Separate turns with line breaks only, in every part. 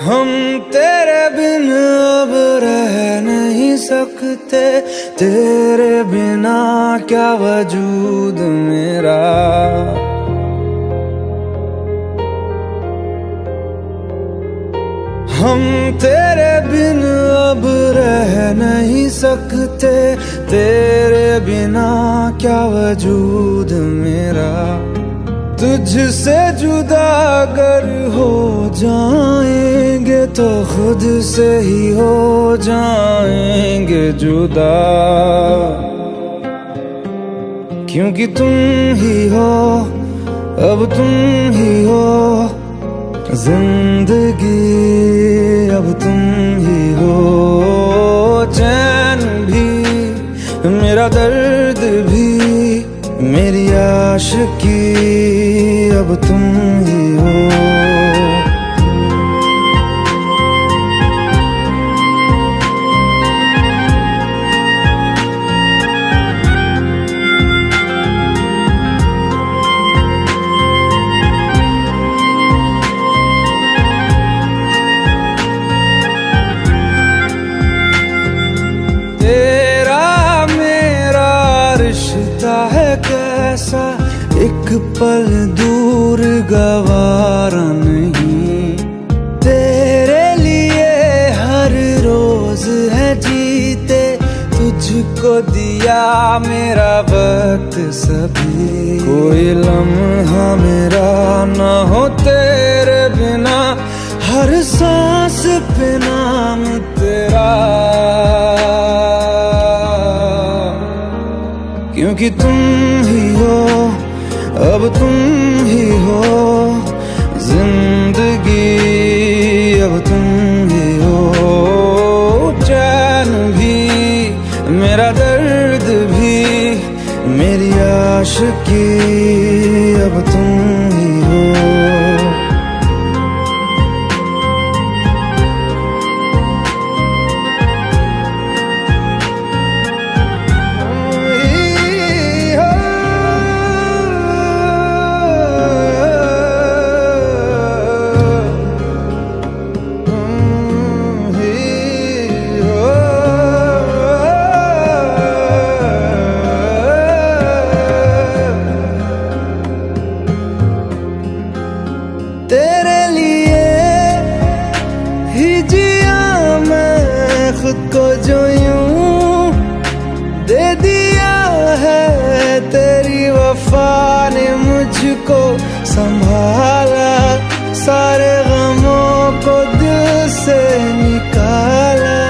हम तेरे बिन अब रह नहीं सकते, तेरे बिना क्या वजूद मेरा। हम तेरे बिन अब रह नहीं सकते, तेरे बिना क्या वजूद मेरा। तुझसे जुदा अगर हो जाएंगे तो खुद से ही हो जाएंगे जुदा, क्योंकि तुम ही हो, अब तुम ही हो जिंदगी, अब तुम ही हो। चैन भी मेरा दर्द भी मेरी आशिकी, अब तुम ही हो। कैसा एक पल दूर गवारा नहीं, तेरे लिए हर रोज है जीते, तुझको दिया मेरा वक्त सभी। कोई लम्हा मेरा ना हो तेरे बिना, हर सांस पे नाम तेरा, क्योंकि तुम ही हो, अब तुम ही हो जिंदगी, अब तुम ही हो। चैन भी मेरा दर्द भी मेरी आशिकी, अब तुम ही हो। तेरे लिए ही जिया मैं खुद को, जो यूं दे दिया है तेरी वफा ने मुझको संभाला, सारे गमों को दिल से निकाला।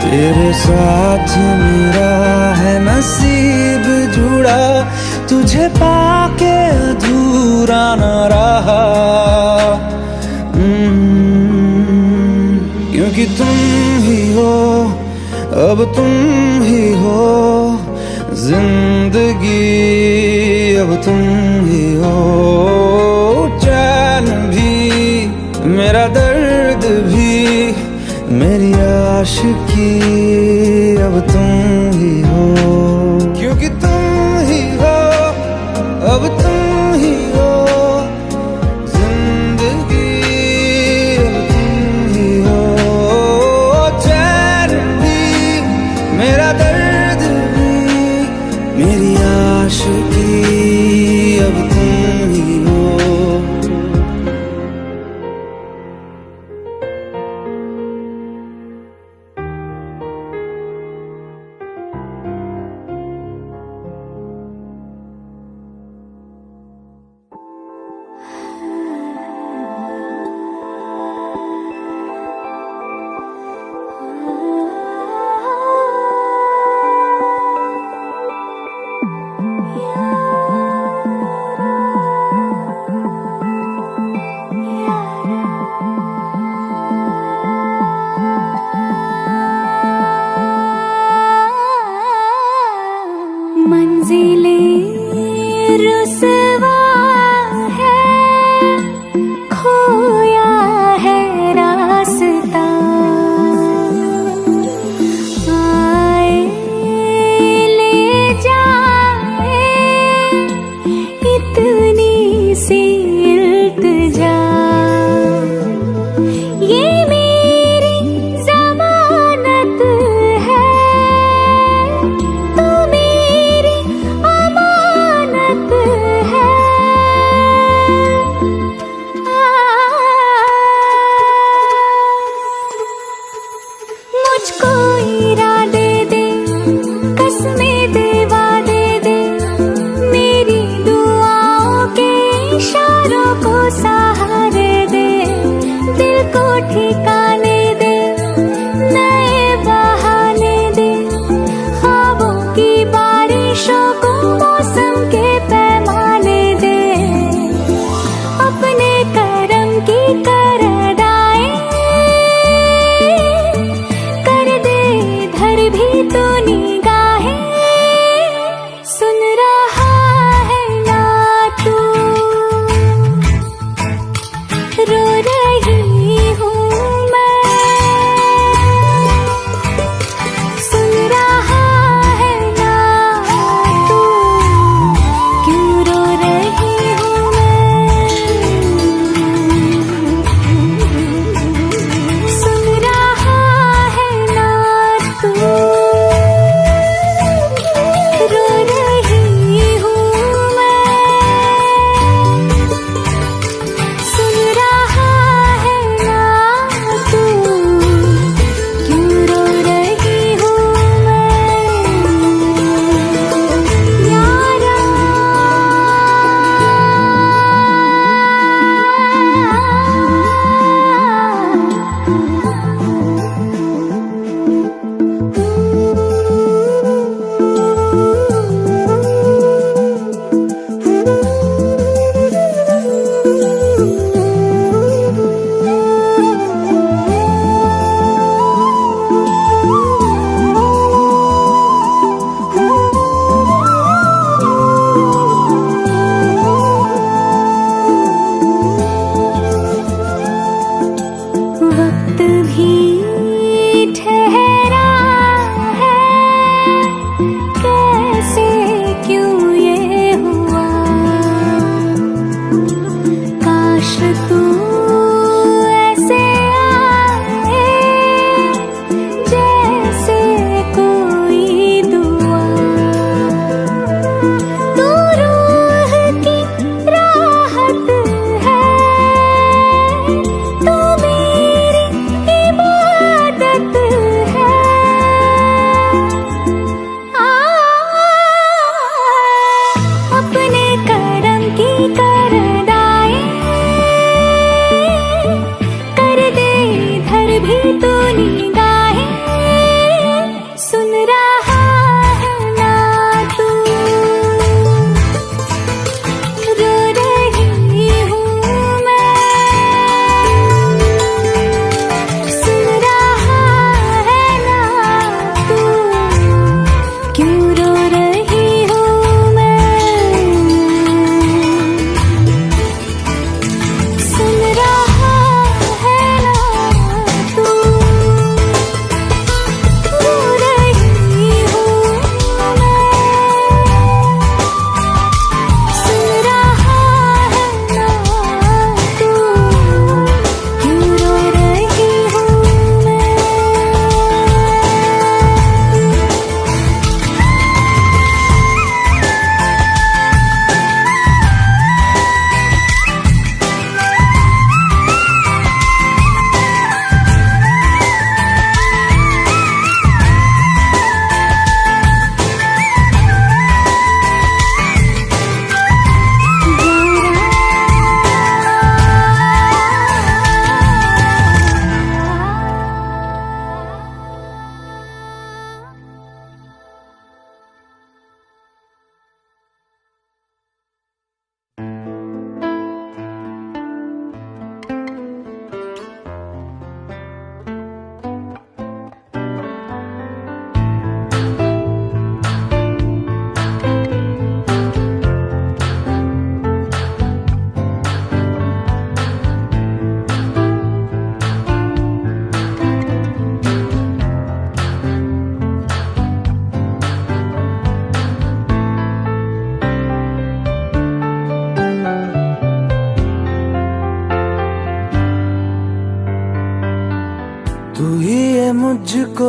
तेरे साथ मेरा है नसीब जुड़ा, तुझे पाके अधूरा न रहा, क्योंकि तुम ही हो, अब तुम ही हो जिंदगी, अब तुम ही हो। चैन भी मेरा दर्द भी मेरी आशिकी, अब तुम ही हो, क्योंकि तुम ही हो, अब तुम ही हो जिंदगी, अब तुम ही हो। चैन भी मेरा दर्द भी मेरी आशिकी, अब तुम ही हो।
Yeah.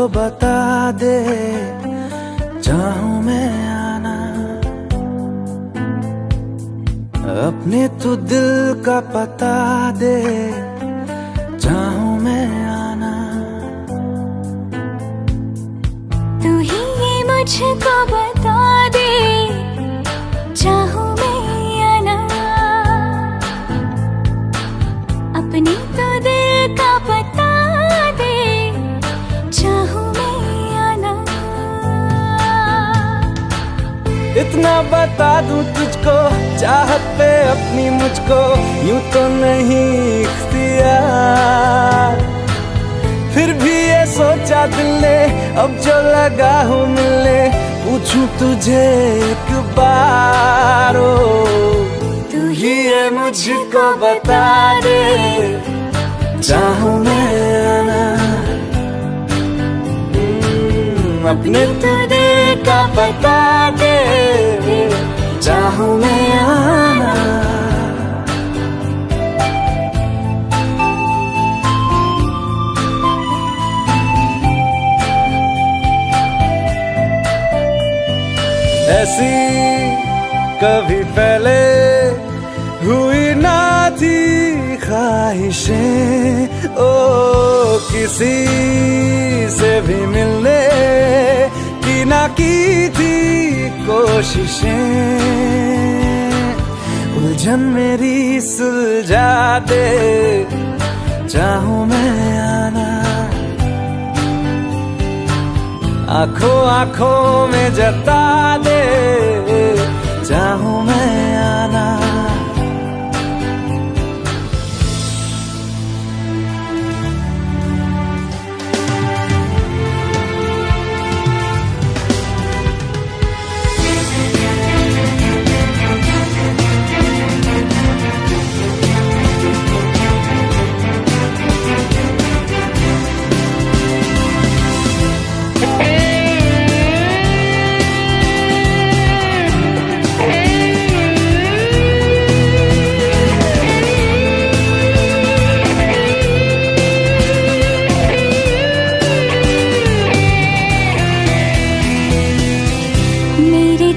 बता दे, चाहूं मैं आना, अपने तू दिल का पता दे, चाहूं मैं आना।
तू ही ये मुझको बता दे, चाहूं मैं आना, अपने तो दिल का पता दे, चाहूं मैं आना।
इतना बता दूं तुझको, चाहत पे अपनी मुझको यूं तो नहीं इख्तियार, फिर भी ये सोचा दिल ने अब जो लगा हूँ मिलने, पूछूं तुझे एक बार, तू ही ये मुझको बता दे, चाहूं मैं आना, अपने तो दिल का पता दे, चाहूं मैं आना। ऐसी कभी पहले हुई ना थी ख्वाहिशें, ओ किसी से भी मिलने की ना की थी कोशिशें, उलझन मेरी सुलझा दे, चाहूं मैं आना, आंखों आंखों में जता दे, चाहूं मैं आना।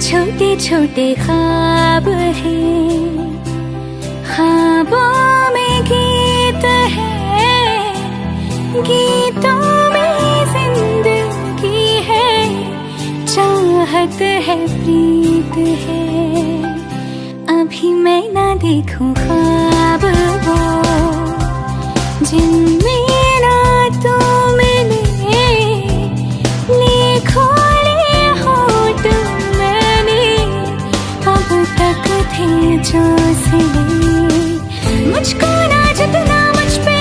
छोटे छोटे ख्वाब हैं, ख्वाबों में गीत है, गीतों में जिंदगी है, चाहत है, प्रीत है। अभी मैं ना देखूं ख्वाब वो जिनमें ना तू मिले, लिखो थे जो सिले, मुझको ना जितना मुझ पे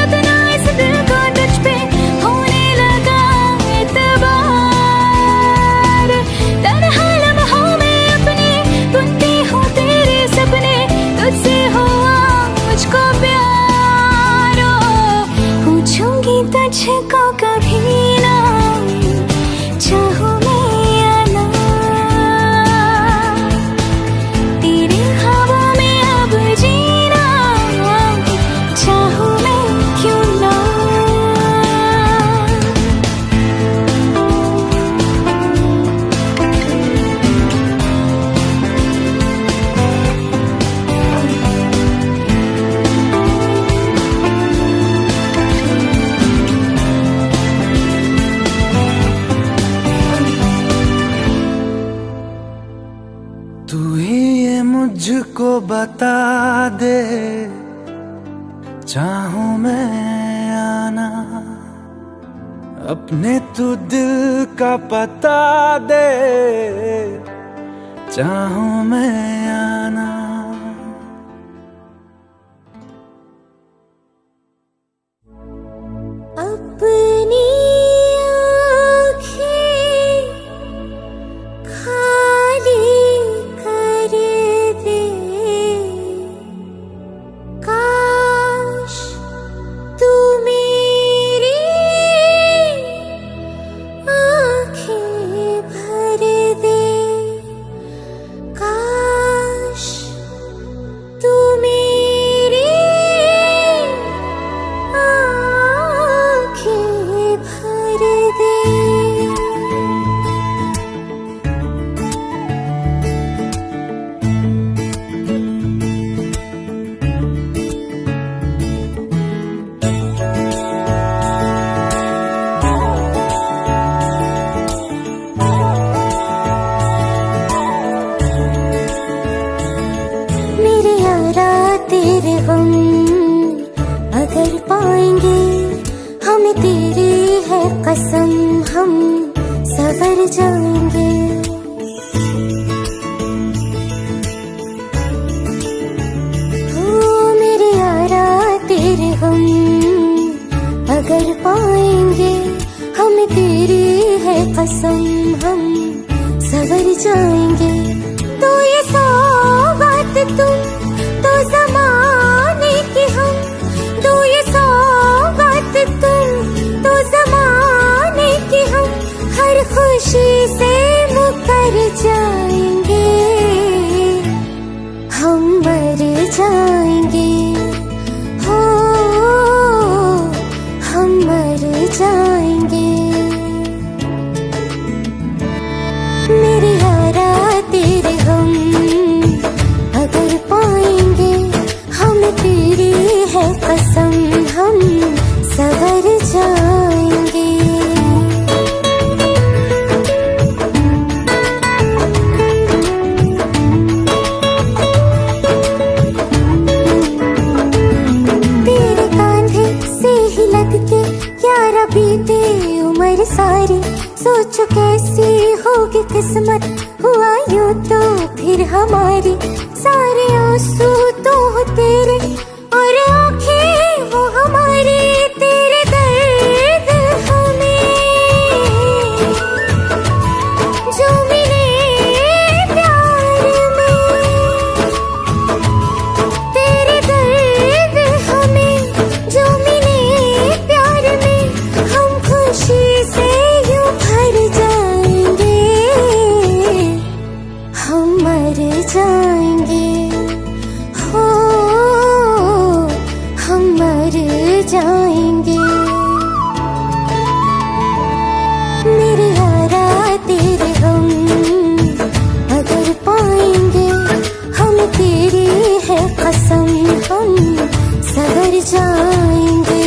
उतना इस दिल को तुझ पे होने लगा एतबार, तन्हा लम्हों में अपने बुनती हूँ तेरे सपने, तुझसे हुआ मुझको प्यार, पूछूंगी तुझको कभी ना, चाहूं
मुझको बता दे, चाहूं मैं आना, अपने तू दिल का पता दे, चाहूं मैं आना।
अपनी आँखें खाली कर दे, काश तू मेरी आँखें भर दे, काश हम अगर पाएंगे, हमें तेरी है कसम, हम सवर जाएंगे। ओ मेरे यारा तेरे हम अगर पाएंगे, हमें तेरी है कसम, हम सवर जाएंगे। तो ये सौगात तुम तो ज़माने की हम, तो ये सौगात तुम तो ज़माने की हम, हर खुशी से मुकर जाएंगे, हम मर जाएंगे, हो हम मर जाएंगे। मेरे यारा तेरे हम अगर पाएंगे, हमें तेरी है कसम, हम सवर जाएंगे। तेरे कांधे से ही लग के यारा बीते उम्र सारी, सोचो कैसी होगी किस्मत, हुआ यूं तो फिर हमारी। सारे आंसू तो हो तेरे और आंखें वो हमारी, तेरे दर्द हमें जो मिले प्यार में, तेरे दर्द हमें जो मिले प्यार में, हम खुशी से यूं भर जाएंगे, हम मर जाएंगे, हो हम मर जाएंगे। मेरे यारा तेरे हम अगर पाएंगे, हमें तेरी है कसम, हम सवर जाएंगे।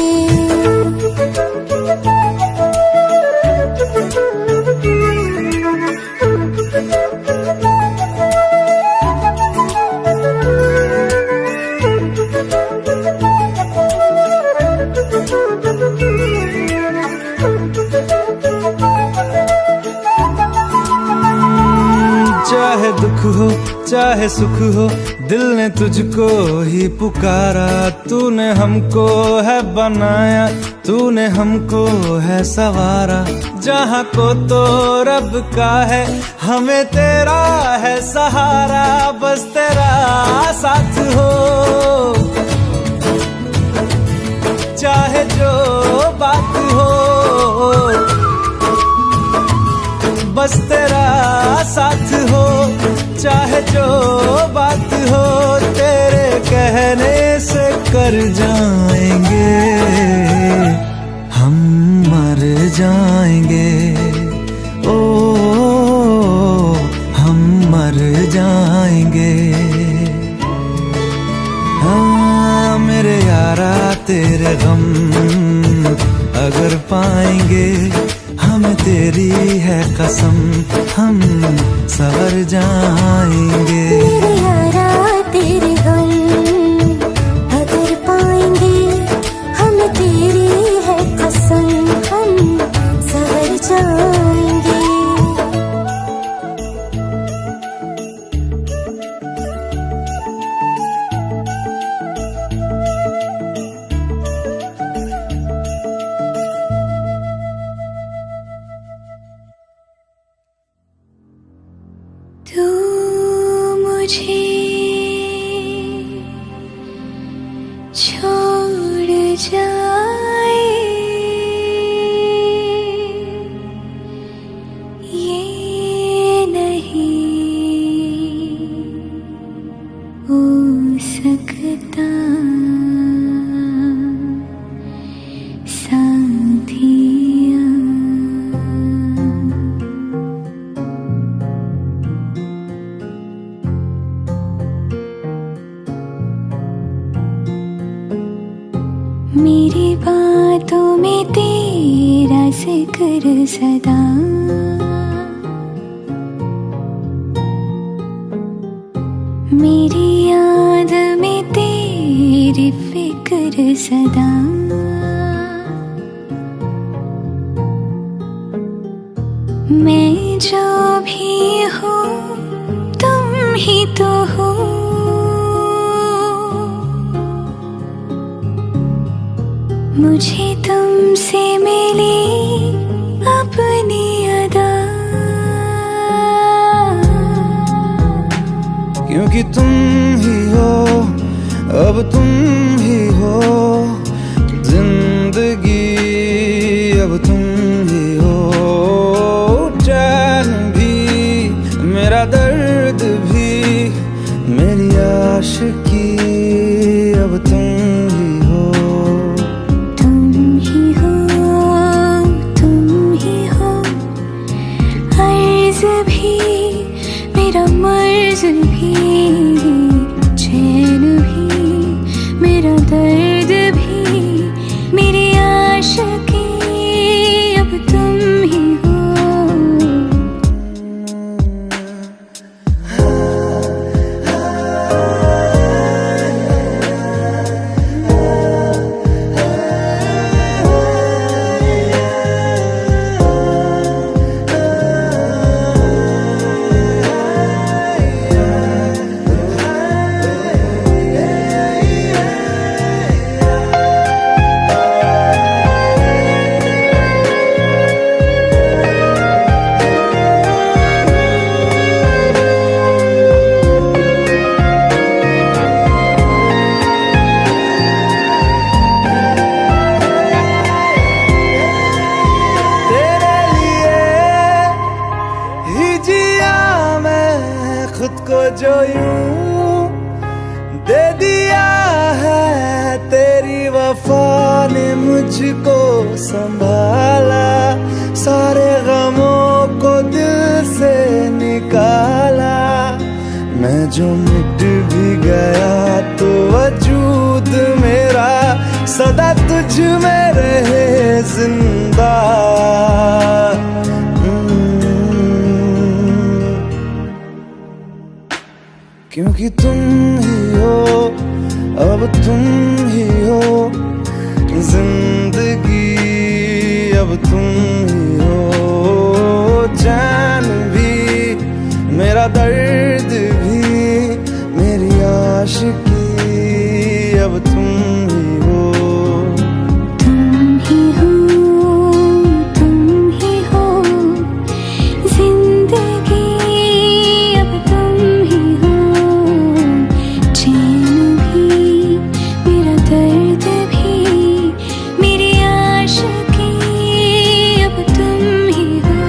चाहे दुख हो चाहे सुख हो, दिल ने तुझको ही पुकारा। तूने हमको है बनाया, तूने हमको है सवारा। जहाँ को तो रब का है, हमें तेरा है सहारा। बस तेरा साथ हो, चाहे जो बात हो, बस तेरा साथ हो, चाहे जो बात हो। तेरे कहने से कर जाएंगे, हम मर जाएंगे, ओ हम मर जाएंगे। हाँ मेरे यारा तेरे गम अगर पाएंगे, हमें तेरी है कसम, हम सवर जाएंगे।
मेरे यारा तेरे गम अगर पाएंगे, हमें तेरी है कसम, हम सवर जाएंगे। तू मुझे छोड़ जाए, ये नहीं हो सकता साथिया। मेरी बातों में तेरा जिक्र सदा, मेरी याद में तेरी मेरी फिक्र सदा। मैं जो भी हूँ तुम ही तो हो, मुझे तुमसे मिली अपनी अदा।
क्योंकि तुम ही हो, अब तुम ही हो जिंदगी, अब तुम ही हो चैन भी, मेरा दर्द भी, मेरी आशिकी, अब तुम ही हो।
तुम ही हो, तुम ही हो, अर्ज़ भी मेरा मर्ज़ भी, चैन भी मेरा दर्द भी, मेरी आशिकी, अब तुम ही हो।
खुद को जो यूं दे दिया है, तेरी वफा ने मुझको संभाला, सारे गमों को दिल से निकाला। मैं जो मिट भी गया तो वजूद मेरा सदा तुझ में रहे जिंदा। क्योंकि तुम ही हो, अब तुम ही हो जिंदगी, अब तुम ही हो चैन भी, मेरा दर्द भी, मेरी आशिकी, अब तुम ही हो।
तुम ही हो, तुम ही हो जिंदगी, अब तुम ही हो, चैन भी मेरा दर्द भी, मेरी आशिकी, अब तुम ही हो।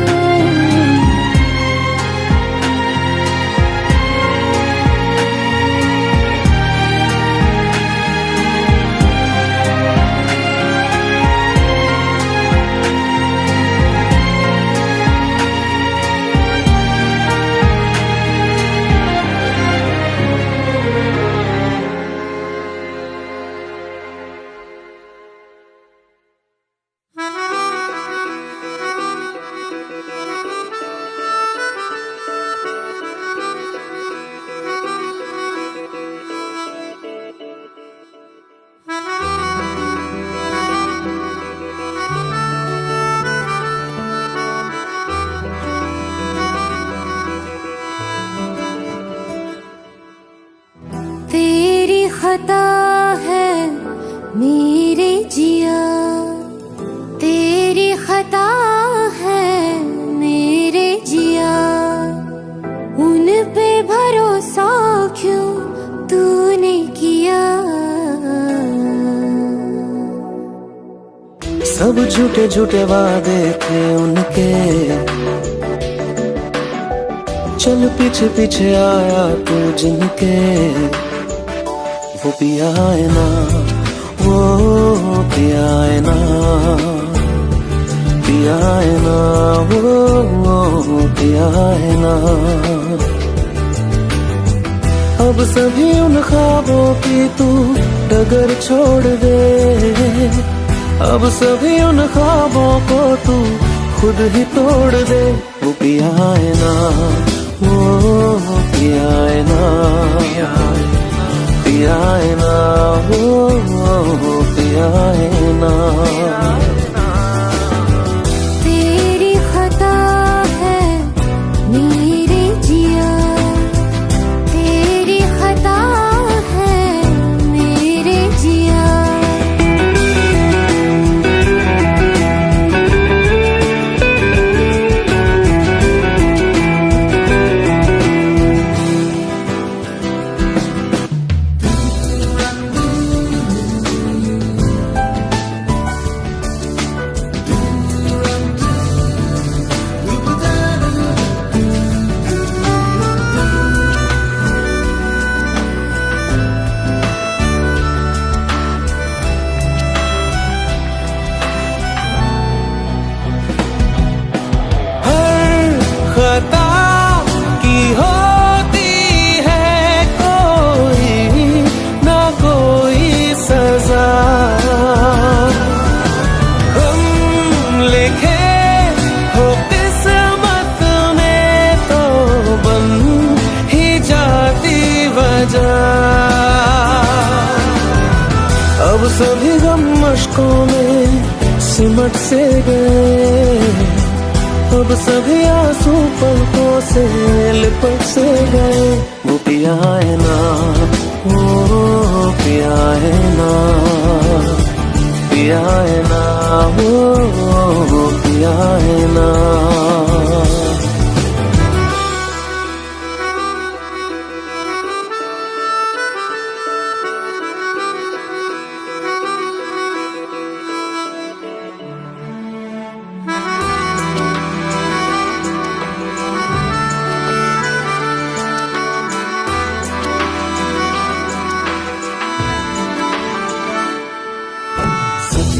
तेरी खता है मेरे जिया, तेरी खता है मेरे जिया, उन पे भरोसा क्यों तूने किया।
सब झूठे झूठे वादे थे उनके, चल पीछे पीछे आया तू जिनके, वो पिया है ना, वो पिया है ना, पिया है ना, वो पिया है ना। अब सभी उन ख्वाबों की तू डगर छोड़ दे, अब सभी उन ख्वाबों को तू खुद ही तोड़ दे। वो पिया है ना, वो पिया है ना, पिया है ना, वो पलकों में सिमट से गए, अब सभी आंसू पलकों से लिपट से गए। वो पिया है ना, वो पिया है ना, पिया है ना, वो पिया है ना।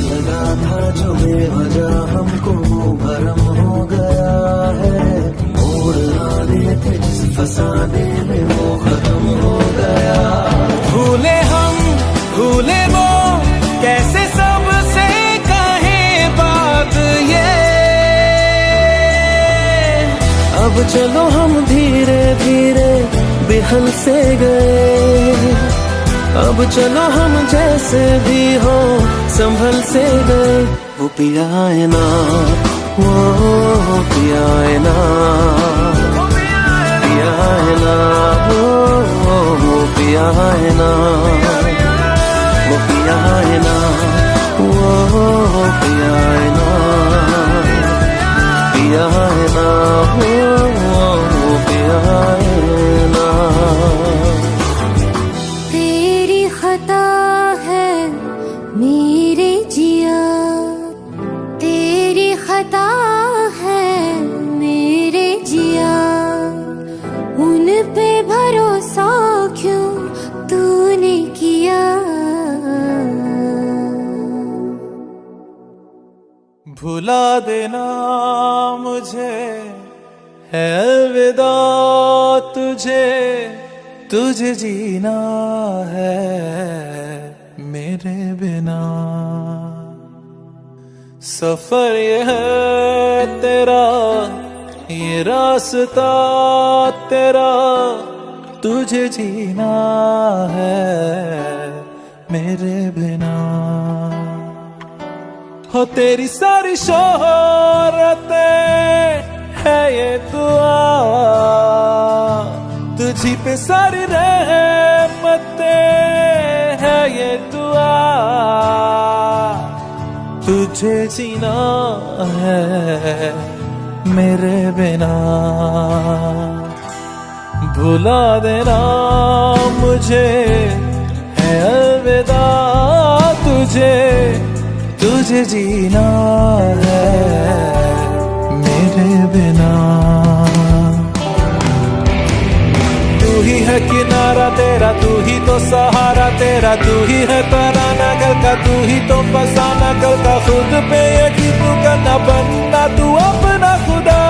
लगा था जो बेवजह हमको भरम हो गया है, मोड़ आने थे जिस फसाने में वो खत्म हो गया। भूले हम भूले वो कैसे सबसे कहे बात ये, अब चलो हम धीरे धीरे बिहल से गए, अब चलो हम जैसे भी हो संभल से गए। वो पिया है ना, वो पिया है ना, पिया है ना, वो पिया है ना, वो पिया है ना, वो पिया है ना, पिया है ना, वो पिया है ना।
मेरे जिया तेरी खता है, मेरे जिया उन पे भरोसा क्यों तूने किया।
भुला देना मुझे है अलविदा तुझे, तुझे जीना है मेरे बिना। सफर ये है तेरा, ये रास्ता तेरा, तुझे जीना है मेरे बिना। हो तेरी सारी शोहरतें है ये दुआ, तुझी पे सारी रहमतें है ये दुआ, तुझे जीना है मेरे बिना। भुला देना मुझे है अलविदा तुझे, तुझे जीना है मेरे बिना। तू ही है किनारा तेरा, तू ही तो सहारा तेरा, तू ही है तराना कल का, तू ही तो फसाना कल का। खुद पे यकीन तू करना, बनना तू अपना खुदा।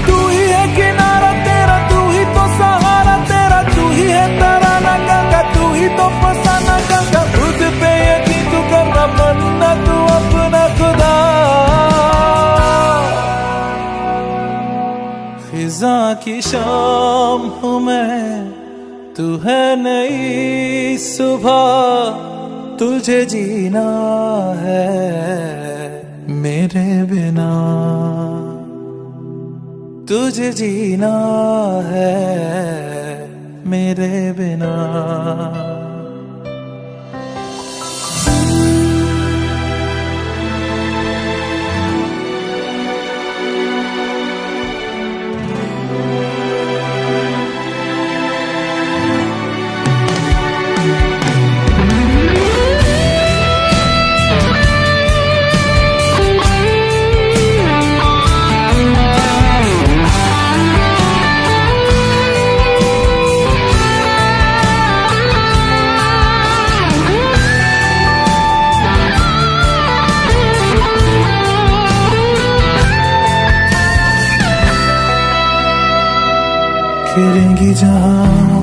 तू ही है किनारा तेरा, तू ही तो सहारा तेरा, तू ही है तराना कल का, तू ही तो फसाना कल का। खुद पे यकीन तू करना, बनना तू अपना खुदा। फिजा की शाम हूँ मैं, तू है नई सुबह, तुझे जीना है मेरे बिना, तुझे जीना है मेरे बिना। फिरेंगी जहाँ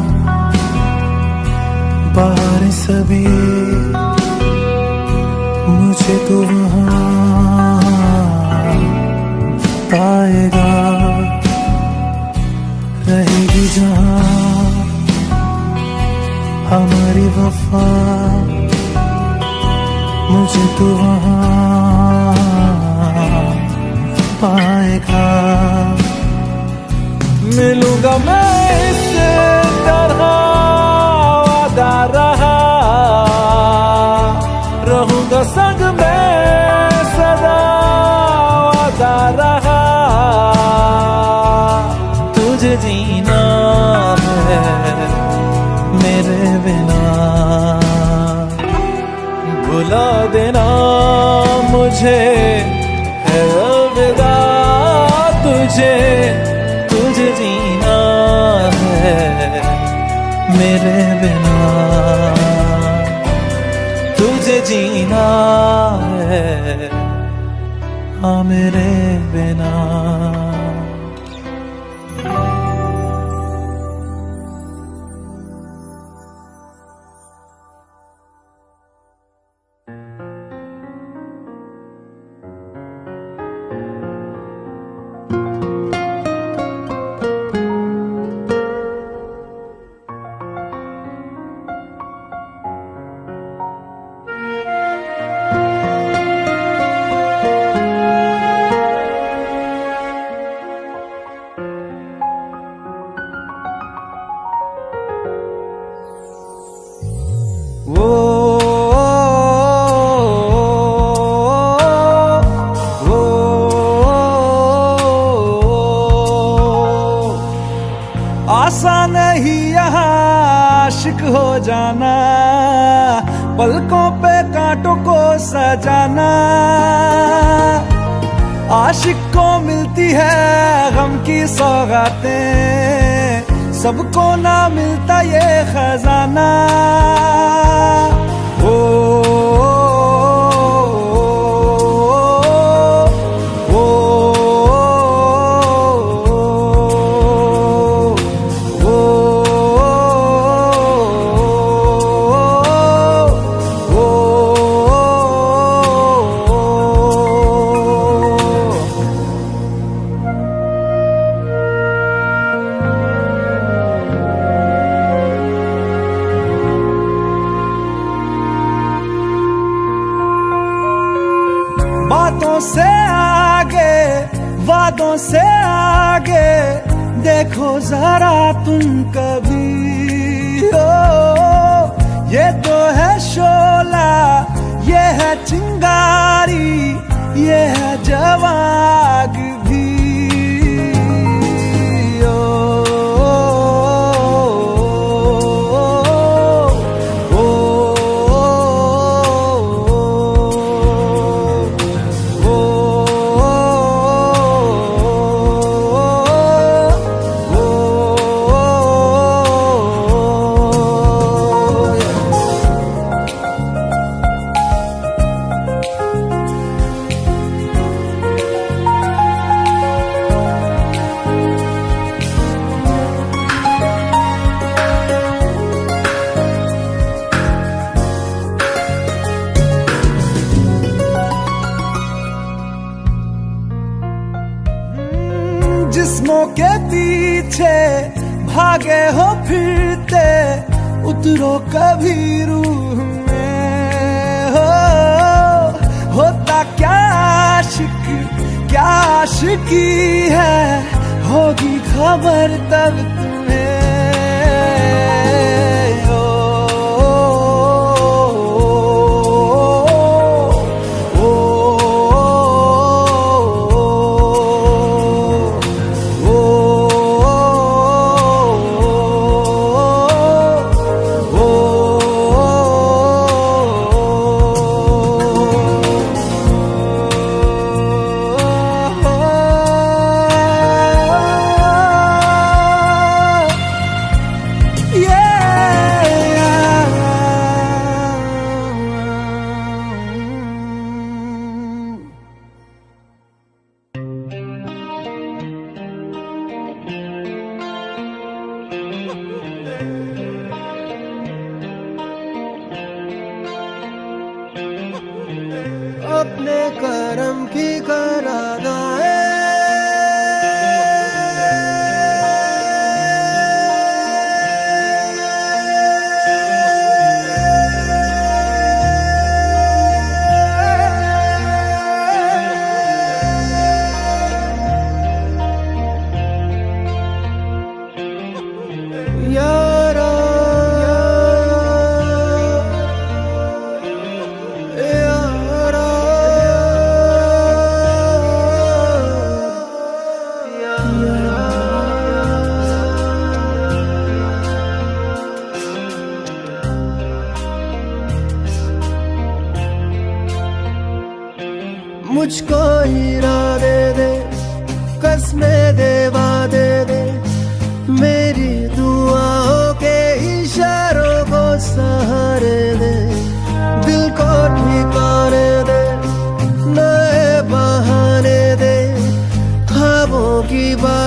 बाहर सभी, मुझे तो वहाँ पाएगा। रहेगी जहाँ हमारी वफा मुझे तू वहाँ पाएगा। मिलूंगा मैं इस तरह वादा रहा, रहूंगा संग में सदा वादा रहा। तुझे जीना है मेरे बिना, भुला देना मुझे है अलविदा। तुझे जीना है मेरे बिना, तुझे जीना है हाँ मेरे बिना। आसान नहीं यहाँ आशिक हो जाना, पलकों पे कांटों को सजाना। आशिक को मिलती है गम की सौगातें, सबको ना मिलता ये खजाना। बातों से आगे वादों से आगे देखो जरा तुम कभी हो। ये तो है शोला, ये है चिंगारी, ये है जवाग भी। जिस्मों के पीछे भागे हो फिरते, उतरो कभी रूह में हो। होता क्या आशिक क्या आशिकी है, होगी खबर तब तुम्हें।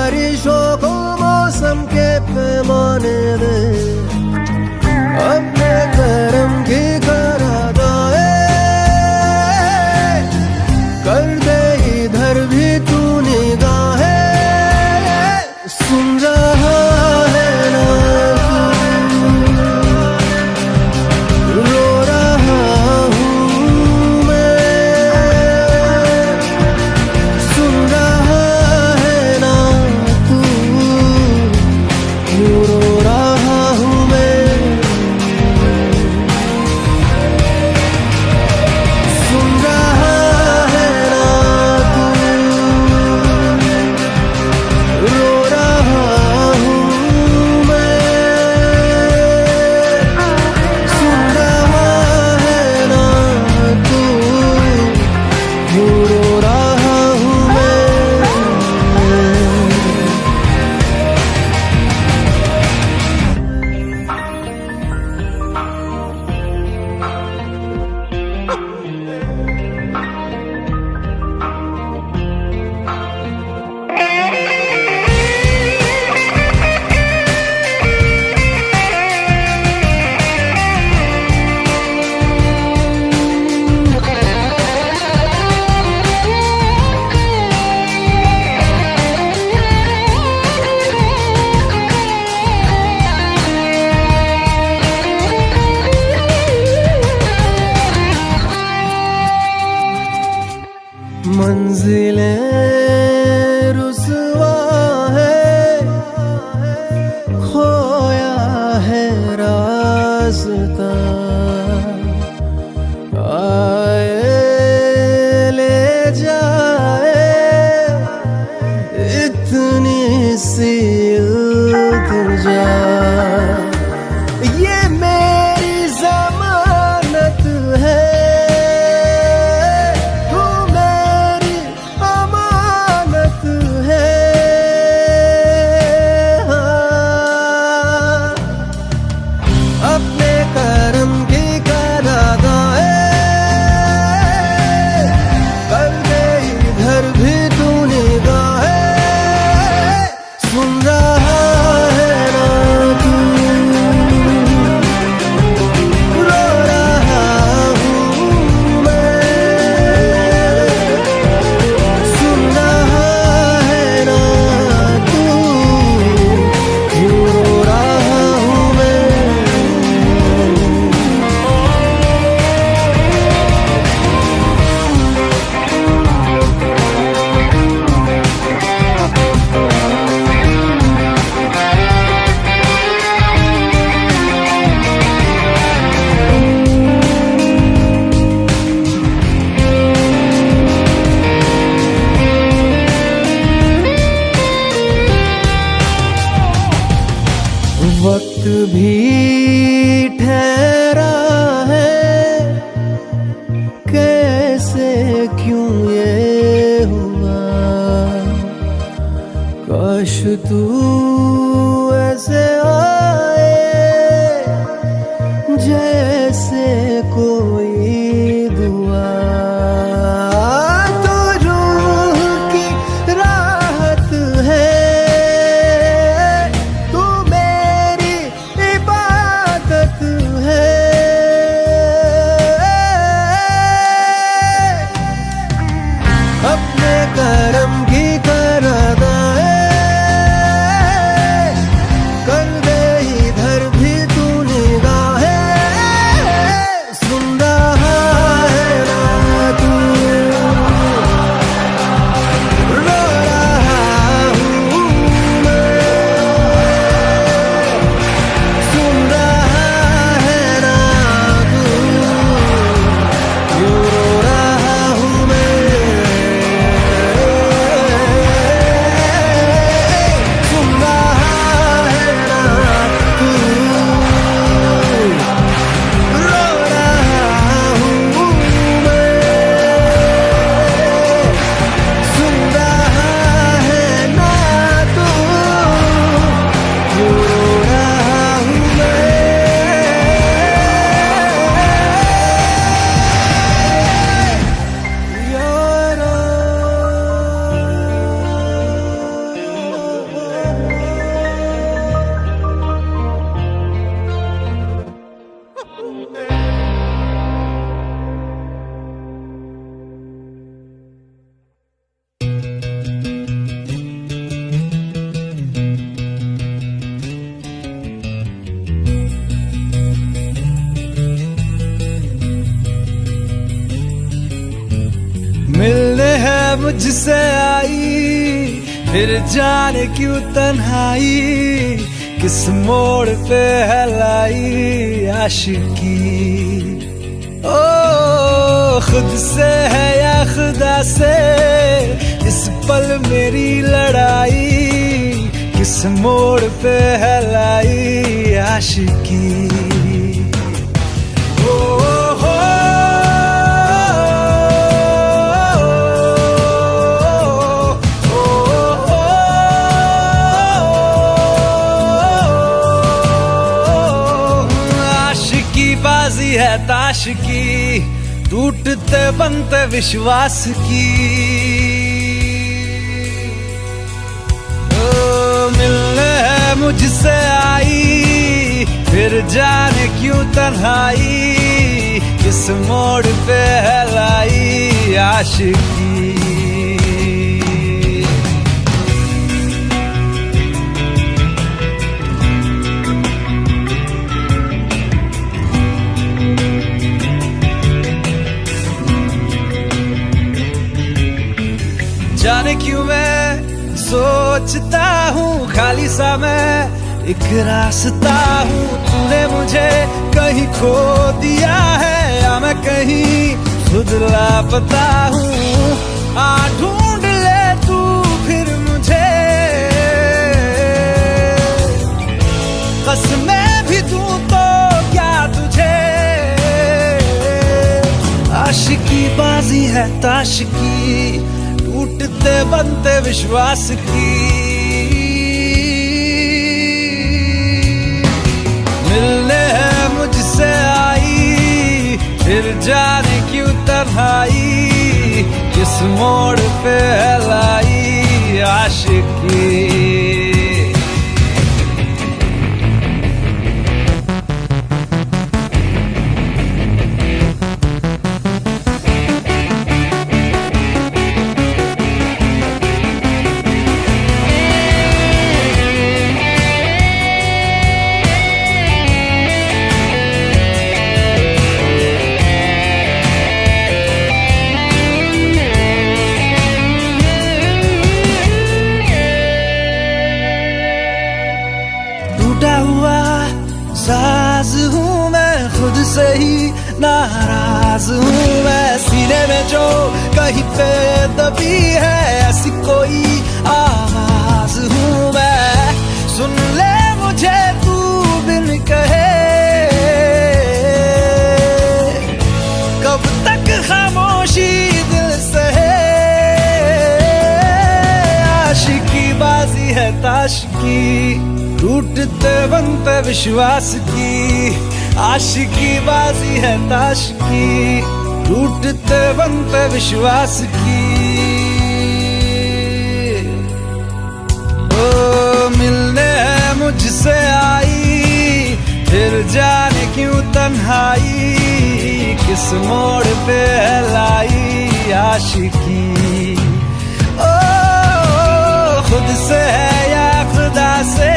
बारिशों को मौसम के पैमाने दे, अपने करम की करादाए कर दे इधर भी तू निगाहें। सुन रहा है ना तू, रो रहा हूँ मैं। सुन रहा है ना तू, क्यों रो रहा हूँ मैं। सुन रहा है ना तू, रो रहा हूँ मैं। सुन रहा है ना तू, क्यों रो रहा हूँ मैं। मंजिलें रुसवा है, खोया है रास्ता। आए ले जाए इतनी सी इल्तिजा, ये मेरी जमानत है, तू मेरी अमानत है। हाँ, अपने करम की करादाए कर दे इधर भी तू निगाहें। सुन रहा है ना तू, रो रहा हूँ मैं। सुन रहा है ना तू, क्यों रो रहा हूँ मैं। वक्त भी ठहरा है, कैसे क्यों ये हुआ। काश तू ऐसे आए जैसे कोई दुआ। तो रूह की राहत है, तू मेरी इबादत है। अपने करम की करादाए कर दे इधर भी तू निगाहें। सुन रहा मुझसे आई, फिर जाने क्यों तन्हाई, किस मोड़ पे है लाई आशिकी। ओ खुद से है या खुदा से, इस पल मेरी लड़ाई, किस मोड़ पे है लाई आशिकी। बाजी है ताश की, टूटते बनते विश्वास की। ओ मिलने है मुझसे आई, फिर जाने क्यों तन्हाई, किस मोड़ पे है लाई आशिकी। जाने क्यों मैं सोचता हूँ खाली सा मैं एक रास्ता हूँ, तूने मुझे कहीं खो दिया है या मैं कहीं खुद लापता हूँ। आ ढूंढ ले तू फिर मुझे, कसमें भी दूं तो क्या तुझे। आशिकी बाजी है ताश की, टूटते बनते विश्वास की। मिलने है मुझसे आई, फिर जाने क्यों तन्हाई, किस मोड़ पे है लाई आशिकी। टूटा हुआ साज हूँ मैं, खुद से ही नाराज हूँ मैं। सीने में जो कहीं पे दबी है, ऐसी कोई आवाज हूँ मैं। सुन ले मुझे तू बिन कहे, कब तक खामोशी दिल सहे। आशिकी बाजी है ताश की, टूटते बनते विश्वास की। आशिकी बाजी है ताश की, टूटते बनते विश्वास की। ओ मिलने है मुझसे आई, फिर जाने क्यों तन्हाई, किस मोड़ पे है लाई आशिकी। ओ खुद से है या खुदा से,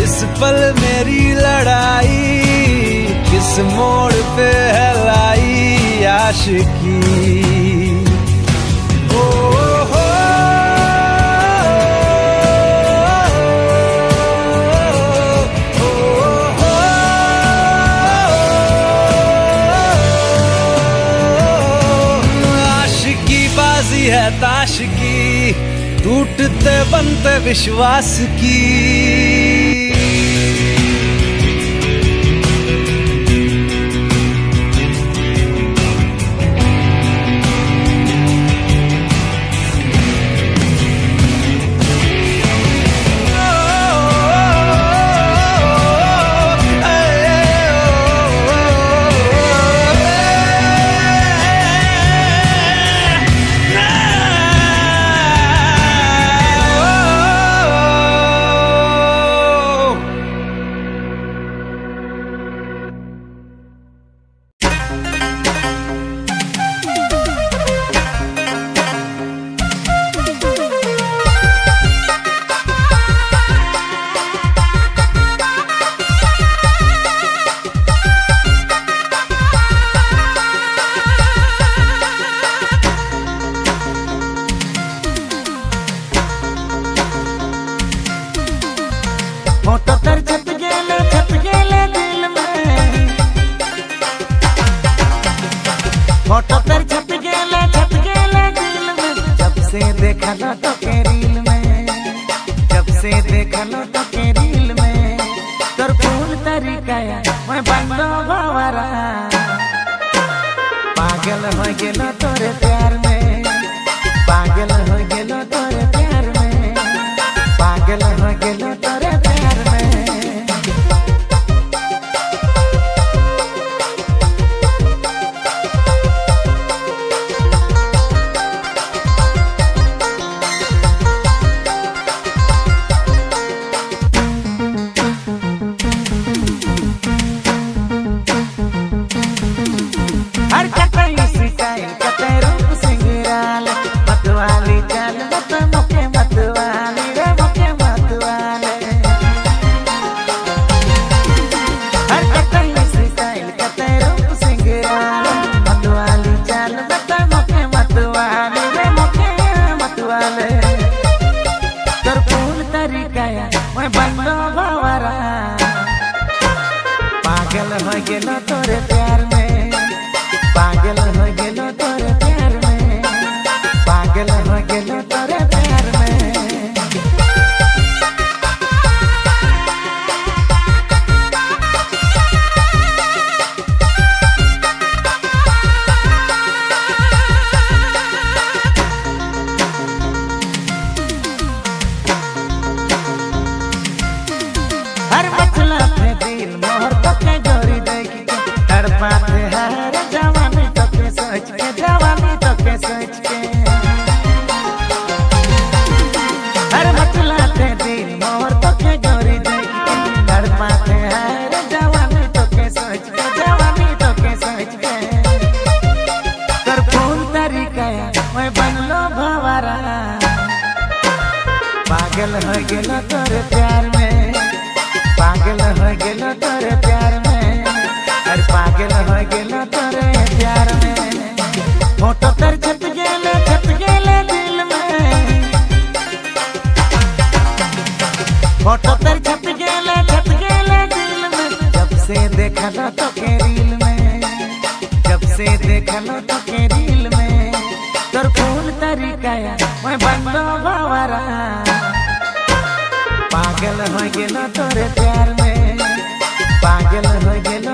इस पल मेरी लड़ाई, किस मोड़ पे है लाई आशिकी। ओ हो आशिकी बाजी है ताश की, टूटते बनते विश्वास की। देखलो तो के रील में, जब से देखलो तो के रील में, तोर कौन तरीका मैं बंदो भवरा, पागल हो गेलो तोरे प्यार में, पागल हो गेलो तोरे प्यार में, पागल हो गेलो तोरे प्यार में। हर कतई स्टाइल कतई रूप सिंगराल, मतवाली चाल मत मोके मतवाली रे मोके मतवाले। हर कतई स्टाइल कतई रूप सिंगराल, मतवाली चाल मत मोके मतवाली रे मोके मतवाले। तोर कौन तरीका मैं बंदो भवरा, पागल हो गेलो तोरे प्यार में, पागल हो गेलो तोरे प्यार में, पागल हो गेलो तोरे प्यार में। हर मचला पे दिल मोहर पके जोरी देख के, तड़पाते हर जवानी तो के सोच के, जवानी तो के सोच के। हर मचला पे दिल मोहर पके जोरी देख के, तड़पाते हर जवानी तो के सोच के, जवानी तो के सोच के। कर कौन तरीका मैं बनलो भवरा, पागल हो गेलो तोरे प्यार में, पागल हो गेलो तोरे प्यार में, अरे पागल हो गेलो तोरे प्यार में। फोटो तर छप गेले दिल में, फोटो तर छप गेले दिल में, जब से देखलो तो के रील में, जब से देखलो तो के रील में। तोर कौन तरीका मैं बंदो भवरा, पागल हो गेलो तोरे प्यार में, पागल हो गेलो